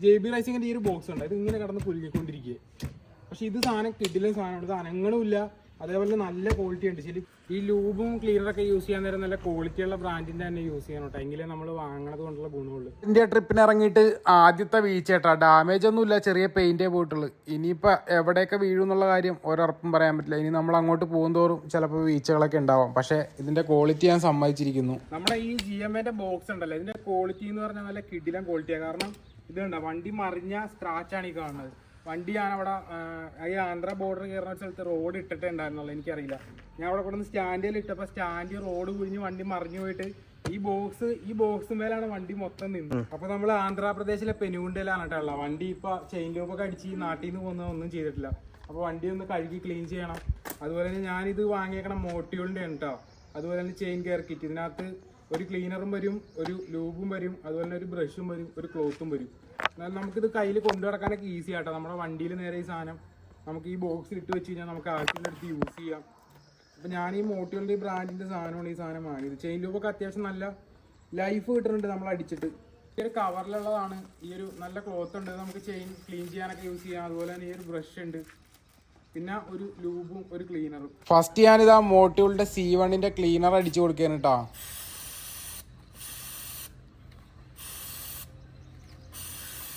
JB റൈസിങ്ങിന്റെ ഈ ഒരു box ഉണ്ട്, ഇത് ഇങ്ങനെ കിടന്ന് കുലുങ്ങിക്കൊണ്ടിരിക്കുക. പക്ഷെ ഇത് സാധനം കിഡിലെ സാധനമാണ്, ഇത് അനങ്ങളുമില്ല, അതേപോലെ നല്ല ക്വാളിറ്റി ഉണ്ട്. ശരി, ഈ ലൂബും ക്ലീനറൊക്കെ യൂസ് ചെയ്യാൻ നേരം നല്ല ക്വാളിറ്റിയുള്ള ബ്രാൻഡിന്റെ തന്നെ യൂസ് ചെയ്യണം കേട്ടോ, എങ്കിലേ നമ്മൾ വാങ്ങണത് കൊണ്ടുള്ള ഗുണമുള്ളൂ. ഇന്ത്യ ട്രിപ്പിന് ഇറങ്ങിയിട്ട് ആദ്യത്തെ വീഴ്ചേട്ടാ, ഡാമേജ് ഒന്നുമില്ല, ചെറിയ പെയിന്റേ പോയിട്ടുള്ളൂ. ഇനിയിപ്പോൾ എവിടെയൊക്കെ വീഴും എന്നുള്ള കാര്യം ഒരറപ്പും പറയാൻ പറ്റില്ല. ഇനി നമ്മൾ അങ്ങോട്ട് പോകുന്തോറും ചിലപ്പോൾ വീഴ്ചകളൊക്കെ ഉണ്ടാവാം. പക്ഷേ ഇതിന്റെ ക്വാളിറ്റി ഞാൻ സമ്മതിച്ചിരിക്കുന്നു. നമ്മുടെ ഈ GMAന്റെ ബോക്സ് ഉണ്ടല്ലോ, ഇതിന്റെ ക്വാളിറ്റി എന്ന് പറഞ്ഞാൽ നല്ല കിഡിലും ക്വാളിറ്റിയാണ്. കാരണം ഇതുണ്ടോ, വണ്ടി മറിഞ്ഞ സ്ക്രാച്ചാണ് ഈ കാണുന്നത്. വണ്ടി ഞാനവിടെ ഈ ആന്ധ്ര ബോർഡർ കയറുന്ന സ്ഥലത്ത് റോഡ് ഇട്ടിട്ടേ ഉണ്ടായിരുന്നുള്ളൂ, എനിക്കറിയില്ല. ഞാൻ അവിടെ കൊണ്ടുവന്ന് സ്റ്റാൻഡിൽ ഇട്ടപ്പോൾ സ്റ്റാൻഡ് റോഡ് കുഴിഞ്ഞ് വണ്ടി മറിഞ്ഞു പോയിട്ട് ഈ ബോക്സ് മേലാണ് വണ്ടി മൊത്തം നിന്നത്. അപ്പോൾ നമ്മൾ ആന്ധ്രാപ്രദേശിലെ പെനുകൊണ്ടയിലാണ് കേട്ടോ ഉള്ളത്. വണ്ടി ഇപ്പോൾ ചെയിൻ ലൂബൊക്കെ അടിച്ച് നാട്ടിൽ നിന്ന് പോകുന്നത് ഒന്നും ചെയ്തിട്ടില്ല. അപ്പോൾ വണ്ടി ഒന്ന് കഴുകി ക്ലീൻ ചെയ്യണം. അതുപോലെ തന്നെ ഞാനിത് വാങ്ങിയേക്കണം മോട്ടിയോളിൻ്റെ കേട്ടോ. അതുപോലെ തന്നെ ചെയിൻ കെയർ കിറ്റ്, ഇതിനകത്ത് ഒരു ക്ലീനറും വരും, ഒരു ലൂബും വരും, അതുപോലെ തന്നെ ഒരു ബ്രഷും വരും, ഒരു ക്ലോത്തും വരും. എന്നാലും നമുക്കിത് കയ്യിൽ കൊണ്ടു നടക്കാനൊക്കെ ഈസി ആട്ടോ. നമ്മുടെ വണ്ടിയിൽ നേരെ ഈ സാധനം നമുക്ക് ഈ ബോക്സിൽ ഇട്ട് വെച്ച് കഴിഞ്ഞാൽ നമുക്ക് ആവശ്യത്തിൻ്റെ അടുത്ത് യൂസ് ചെയ്യാം. അപ്പോൾ ഞാൻ ഈ മോട്ടിയോളിൻ്റെ ബ്രാൻഡിൻ്റെ സാധനമാണ് ഈ സാധനം വാങ്ങിയത്. ചെയിൻ ലൂബൊക്കെ അത്യാവശ്യം നല്ല ലൈഫ് കിട്ടുന്നുണ്ട് നമ്മൾ അടിച്ചിട്ട്. ഈ ഒരു കവറിലുള്ളതാണ്. ഈ ഒരു നല്ല ക്ലോത്ത് ഉണ്ട്, നമുക്ക് ചെയിൻ ക്ലീൻ ചെയ്യാനൊക്കെ യൂസ് ചെയ്യാം. അതുപോലെ തന്നെ ഈ ഒരു ബ്രഷ് ഉണ്ട്, പിന്നെ ഒരു ലൂബും ഒരു ക്ലീനറും. ഫസ്റ്റ് ഞാനിതാ മോട്ടിയോളിൻ്റെ C1ന്റെ ക്ലീനർ അടിച്ചു കൊടുക്കുകയാണ് കേട്ടോ.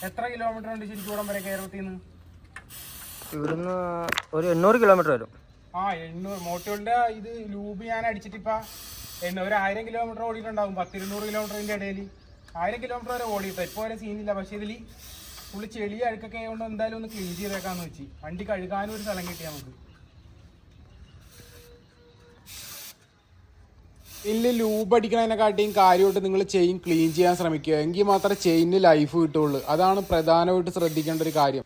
എത്ര കിലോമീറ്റർ ഉണ്ട് ശരിക്കും ഇവിടം വരെ കേരളത്തിൽ നിന്ന്? ഇവിടുന്ന് ഒരു 800 കിലോമീറ്റർ വരും. 800. മോട്ടോളിന്റെ ഇത് ലൂബ് ഞാൻ അടിച്ചിട്ട് ഇപ്പൊ ഒരു 1000 കിലോമീറ്റർ ഓടിയിട്ടുണ്ടാവും. 10-200 കിലോമീറ്ററിന്റെ ഇടയിൽ 1000 കിലോമീറ്റർ വരെ ഓടിയിട്ടോ. ഇപ്പോൾ വരെ സീനില്ല. പക്ഷെ ഇതിൽ ഫുള്ള് ചെളി അഴുക്കൊക്കെ ആയതുകൊണ്ട് എന്തായാലും ഒന്ന് ക്ലീൻ ചെയ്തേക്കാന്ന് വെച്ച് വണ്ടി കഴുകാനും ഒരു സ്ഥലം കിട്ടി നമുക്ക്. ഇതിൽ ലൂബ് അടിക്കണതിനെക്കാട്ടിയും കാര്യമായിട്ട് നിങ്ങൾ ചെയിൻ ക്ലീൻ ചെയ്യാൻ ശ്രമിക്കുക, എങ്കിൽ മാത്രമേ ചെയിനിന് ലൈഫ് കിട്ടുള്ളൂ. അതാണ് പ്രധാനമായിട്ട് ശ്രദ്ധിക്കേണ്ട ഒരു കാര്യം.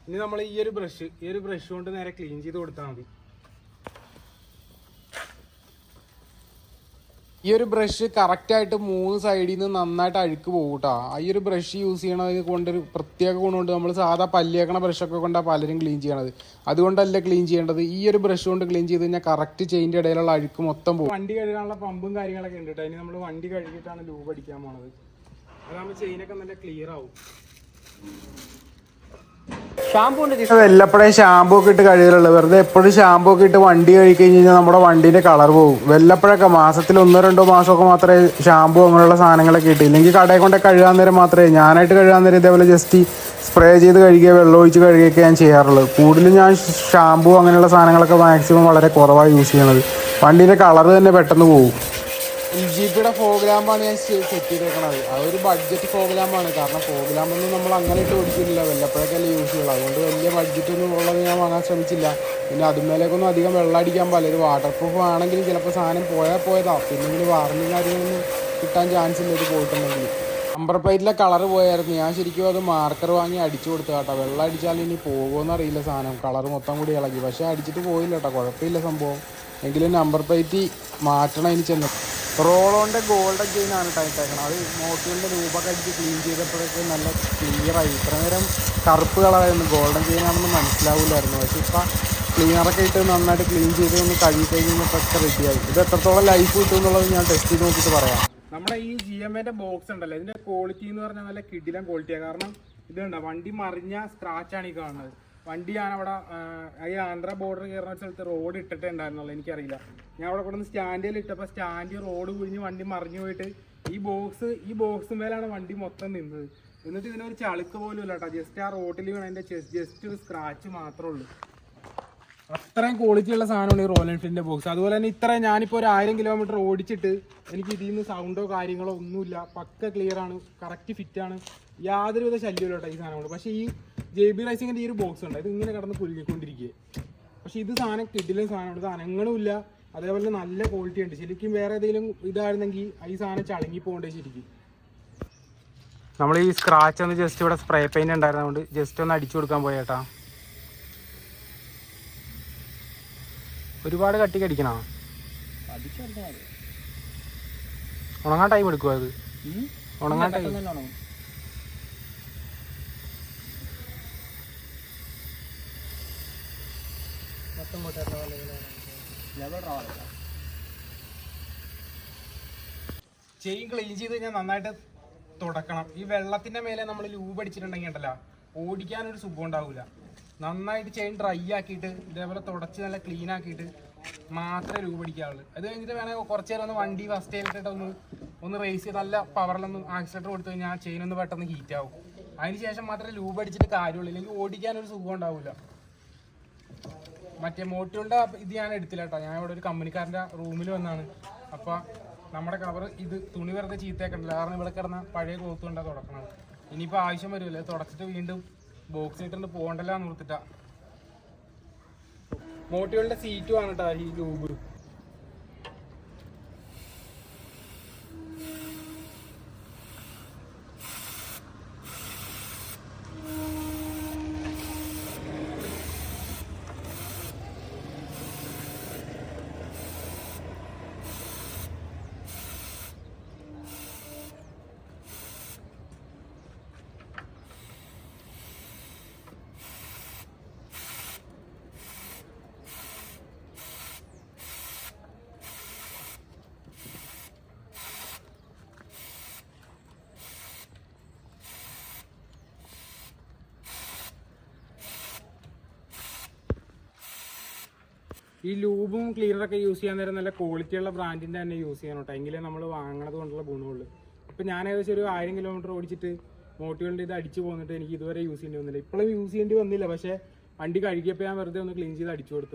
ഇനി നമ്മൾ ഈ ഒരു ബ്രഷ് കൊണ്ട് നേരെ ക്ലീൻ ചെയ്ത് കൊടുത്താൽ മതി. ഈ ഒരു ബ്രഷ് കറക്റ്റായിട്ട് 3 സൈഡിൽ നിന്ന് നന്നായിട്ട് അഴുക്ക് പോകും കേട്ടോ. ഈ ഒരു ബ്രഷ് യൂസ് ചെയ്യണത് കൊണ്ടൊരു പ്രത്യേക ഗുണമുണ്ട്. നമ്മൾ സാധാ പല്ലിയേക്കണ ബ്രഷൊക്കെ കൊണ്ടാണ് പലരും ക്ലീൻ ചെയ്യണത്, അതുകൊണ്ടല്ല ക്ലീൻ ചെയ്യേണ്ടത്. ഈ ഒരു ബ്രഷ് കൊണ്ട് ക്ലീൻ ചെയ്ത് കഴിഞ്ഞാൽ കറക്റ്റ് ചെയിൻ്റെ ഇടയിലുള്ള അഴുക്ക് മൊത്തം പോകും. വണ്ടി കഴുകാനുള്ള പമ്പും കാര്യങ്ങളൊക്കെ ഉണ്ട് കേട്ടോ. ഇനി നമ്മൾ വണ്ടി കഴുകിയിട്ടാണ് ലൂബ് അടിക്കാൻ പോണത്. അതാകുമ്പോൾ ചെയിനൊക്കെ നല്ല ക്ലിയർ ആവും. വല്ലപ്പോഴേ ഷാമ്പൂ ഒക്കെ ഇട്ട് കഴുകലുള്ളൂ. വെറുതെ എപ്പോഴും ഷാമ്പൂ ഒക്കെ ഇട്ട് വണ്ടി കഴുകി കഴിഞ്ഞാൽ നമ്മുടെ വണ്ടീൻ്റെ കളർ പോകും. വല്ലപ്പോഴൊക്കെ മാസത്തിൽ 1-2 മാസമൊക്കെ മാത്രമേ ഷാമ്പൂ അങ്ങനെയുള്ള സാധനങ്ങളൊക്കെ ഇട്ട്, ഇല്ലെങ്കിൽ കടയിൽ കൊണ്ട് കഴുകാൻ നേരം മാത്രമേ, ഞാനായിട്ട് കഴുകാൻ നേരം ഇതേപോലെ ജസ്റ്റ് സ്പ്രേ ചെയ്ത് കഴുകുക, വെള്ളം ഒഴിച്ച് കഴുകുകയൊക്കെ ഞാൻ ചെയ്യാറുള്ളത്. കൂടുതലും ഞാൻ ഷാമ്പൂ അങ്ങനെയുള്ള സാധനങ്ങളൊക്കെ മാക്സിമം വളരെ കുറവാണ് യൂസ് ചെയ്യണത്. വണ്ടീൻ്റെ കളർ തന്നെ പെട്ടെന്ന് പോകും. LGPയുടെ ഫോഗ് ലാമ്പാണ് ഞാൻ സെറ്റ് ചെയ്തേക്കണത്. അതൊരു ബഡ്ജറ്റ് ഫോഗ് ലാമ്പാണ്. കാരണം ഫോഗ് ലാമ്പൊന്നും നമ്മൾ അങ്ങനെ ഇട്ട് ഓടിക്കുന്നില്ല, വല്ലപ്പോഴൊക്കെയല്ലേ യൂസ് ചെയ്യുള്ളൂ. അതുകൊണ്ട് വലിയ ബഡ്ജറ്റൊന്നും ഉള്ളത് ഞാൻ വാങ്ങാൻ ശ്രമിച്ചില്ല. പിന്നെ അതുമേലേക്കൊന്നും അധികം വെള്ളം അടിക്കാൻ പാടില്ല. ഇത് വാട്ടർ പ്രൂഫ് ആണെങ്കിലും ചിലപ്പോൾ സാധനം പോയതാ. പിന്നെ ഇതിന് വാറണ്ടി കാര്യങ്ങളൊന്നും കിട്ടാൻ ചാൻസ് ഇല്ല ഇത് പോയിട്ടുണ്ടെങ്കിൽ. നമ്പർ പ്ലേറ്റിലെ കളർ പോയായിരുന്നു. ഞാൻ ശരിക്കും അത് മാർക്കർ വാങ്ങി അടിച്ചു കൊടുത്തു കേട്ടോ. വെള്ളം അടിച്ചാൽ ഇനി പോകുമെന്ന് അറിയില്ല സാധനം, കളർ മൊത്തം കൂടി ഇളകി. പക്ഷേ അടിച്ചിട്ട് പോയില്ല കേട്ടോ, കുഴപ്പമില്ല സംഭവം. എങ്കിലും നമ്പർ പ്ലേറ്റ് മാറ്റണം ഇനി ചെന്ന്. റോളോൻ്റെ ഗോൾഡൻ ചെയിനാണ് ടൈറ്റാക്കണം. അത് മോട്ടിയോളിൻ്റെ രൂപൊക്കെ അടിച്ച് ക്ലീൻ ചെയ്തപ്പോഴൊക്കെ നല്ല ക്ലിയറായി. ഇത്ര നേരം കറുപ്പ് കളറായിരുന്നു, ഗോൾഡൻ ചെയിനാണെന്ന് മനസ്സിലാവില്ലായിരുന്നു. പക്ഷേ ഇപ്പം ക്ലീനറൊക്കെ ഇട്ട് നന്നായിട്ട് ക്ലീൻ ചെയ്ത് ഒന്ന് കഴുകി കഴിഞ്ഞപ്പോൾ ഒക്കെ റെഡിയായി. ഇത് എത്രത്തോളം ലൈഫ് കിട്ടും എന്നുള്ളത് ഞാൻ ടെസ്റ്റ് ചെയ്ത് നോക്കിയിട്ട് പറയാം. നമ്മുടെ ഈ GMAന്റെ ബോക്സ് ഉണ്ടല്ലോ, ഇതിൻ്റെ ക്വാളിറ്റി എന്ന് പറഞ്ഞാൽ നല്ല കിടിലം ക്വാളിറ്റിയാണ്. കാരണം ഇതുണ്ടോ, വണ്ടി മറിഞ്ഞ സ്ക്രാച്ചാണ് ഈ കാണുന്നത്. വണ്ടി ഞാനവിടെ ഈ ആന്ധ്ര ബോർഡർ കയറുന്ന സ്ഥലത്ത് റോഡ് ഇട്ടിട്ടേ ഉണ്ടായിരുന്നുള്ളൂ, എനിക്കറിയില്ല. ഞാൻ അവിടെ കൊണ്ടുവന്ന് സ്റ്റാൻഡിൽ ഇട്ടപ്പോൾ സ്റ്റാൻഡ് റോഡ് കുഴിഞ്ഞ് വണ്ടി മറിഞ്ഞു പോയിട്ട് ഈ ബോക്സ് മേലാണ് വണ്ടി മൊത്തം നിന്നത്. എന്നിട്ട് ഇതിനൊരു ചളുക്ക് പോലും ഇല്ല കേട്ടോ. ജസ്റ്റ് ആ റോഡിൽ വീണ അതിൻ്റെ ജസ്റ്റ് ഒരു സ്ക്രാച്ച് മാത്രമേ ഉള്ളൂ. അത്രയും ക്വാളിറ്റിയുള്ള സാധനമാണ് ഈ റോയൽ എൻഫീൽഡിൻ്റെ ബോക്സ്. അതുപോലെ തന്നെ ഇത്രയും ഞാനിപ്പോൾ ഒരു 1000 കിലോമീറ്റർ ഓടിച്ചിട്ട് എനിക്ക് ഇതിൽ നിന്ന് സൗണ്ടോ കാര്യങ്ങളോ ഒന്നുമില്ല. പക്ക ക്ലിയറാണ്, കറക്റ്റ് ഫിറ്റാണ്, യാതൊരുവിധ ശല്യമില്ല കേട്ടോ ഈ സാധനമാണ്. പക്ഷേ ഈ JB റൈസിങ്ങിൻ്റെ ഈ ഒരു ബോക്സ് ഉണ്ട്, ഇത് ഇങ്ങനെ കിടന്ന് കുലുങ്ങിക്കൊണ്ടിരിക്കുക. പക്ഷേ ഇത് സാധനം കിഡിലെ സാധനമാണ്, ഇത് അനങ്ങളുമില്ല, അതേപോലെ നല്ല ക്വാളിറ്റി ഉണ്ട്. ശരിക്കും വേറെ ഏതെങ്കിലും ഇതായിരുന്നെങ്കിൽ ഈ സാധനം ചളങ്ങി പോകണ്ടേ ശരിക്കും. നമ്മൾ ഈ സ്ക്രാച്ച് ഒന്ന് ജസ്റ്റ് ഇവിടെ സ്പ്രേ പെയിൻറ് ഉണ്ടായിരുന്നതുകൊണ്ട് ജസ്റ്റ് ഒന്ന് അടിച്ചു കൊടുക്കാൻ പോയേട്ടാ. ഒരുപാട് കട്ടിക്ക് അടിക്കണോ? ഉണങ്ങാൻ ടൈം എടുക്കുമോ അത്? ഉണങ്ങാൻ ടൈം ചെയിൻ ക്ലീൻ ചെയ്ത് കഴിഞ്ഞാൽ നന്നായിട്ട് തുടക്കണം. ഈ വെള്ളത്തിന്റെ മേലെ നമ്മൾ ലൂബ് അടിച്ചിട്ടുണ്ടെങ്കിൽ ഉണ്ടല്ലോ ഓടിക്കാനൊരു സുഖം ഉണ്ടാവില്ല. നന്നായിട്ട് ചെയിൻ ഡ്രൈ ആക്കിയിട്ട് ഇതേപോലെ തുടച്ച് നല്ല ക്ലീൻ ആക്കിയിട്ട് മാത്രമേ ലൂബ് അടിക്കാവുള്ളൂ. അത് കഴിഞ്ഞിട്ട് വേണമെങ്കിൽ കുറച്ച് നേരം ഒന്ന് വണ്ടി ഫസ്റ്റ് ചെയ്തിട്ട് ഒന്ന് റേസ് ചെയ്ത് നല്ല പവറിലൊന്ന് ആക്സിലേറ്റർ കൊടുത്തു കഴിഞ്ഞാൽ ആ ചെയിൻ ഒന്ന് പെട്ടെന്ന് ഹീറ്റ് ആവും. അതിന് ശേഷം മാത്രമേ ലൂബ് അടിച്ചിട്ട് കാര്യമുള്ളൂ, ഇല്ലെങ്കിൽ ഓടിക്കാനൊരു സുഖം ഉണ്ടാവില്ല. മറ്റേ മോട്ടോയുടെ ഇത് ഞാൻ എടുത്തില്ല കേട്ടോ. ഞാൻ ഇവിടെ ഒരു കമ്പനിക്കാരൻ്റെ റൂമിൽ വന്നാണ്. അപ്പോൾ നമ്മുടെ കവർ ഇത് തുണി വെറുതെ ചീത്തയാക്കണ്ടല്ലോ, കാരണം ഇവിടെ കിടന്ന പഴയ ക്ലോത്ത് കൊണ്ടാണ് തുടക്കണത്. ഇനിയിപ്പോൾ ആവശ്യം വരുമല്ലോ, തുടച്ചിട്ട് വീണ്ടും ബോക്സ് ഇട്ടിട്ട് പോകണ്ടല്ലോ എന്ന് ഓർത്തിട്ടാ. മോട്ടോയുടെ സീറ്റും ആണ് കേട്ടോ ഈ ലൂബ്. ഈ ലൂബും ക്ലീനറൊക്കെ യൂസ് ചെയ്യാൻ നേരം നല്ല ക്വാളിറ്റിയുള്ള ബ്രാൻഡിൻ്റെ തന്നെ യൂസ് ചെയ്യണം കേട്ടോ, എങ്കിലേ നമ്മൾ വാങ്ങണത് കൊണ്ടുള്ള ഗുണമുള്ളൂ. ഇപ്പം ഞാൻ ഏകദേശം ഒരു 1000 കിലോമീറ്റർ ഓടിച്ചിട്ട് മോട്ടോകളുടെ ഇത് അടിച്ചു പോന്നിട്ട് എനിക്ക് ഇതുവരെ യൂസ് ചെയ്യേണ്ടി വന്നില്ല. ഇപ്പോഴും യൂസ് ചെയ്യേണ്ടി വന്നില്ല, പക്ഷേ വണ്ടി കഴുകിയപ്പോൾ ഞാൻ വെറുതെ ഒന്ന് ക്ലീൻ ചെയ്ത് അടിച്ചു കൊടുത്തു.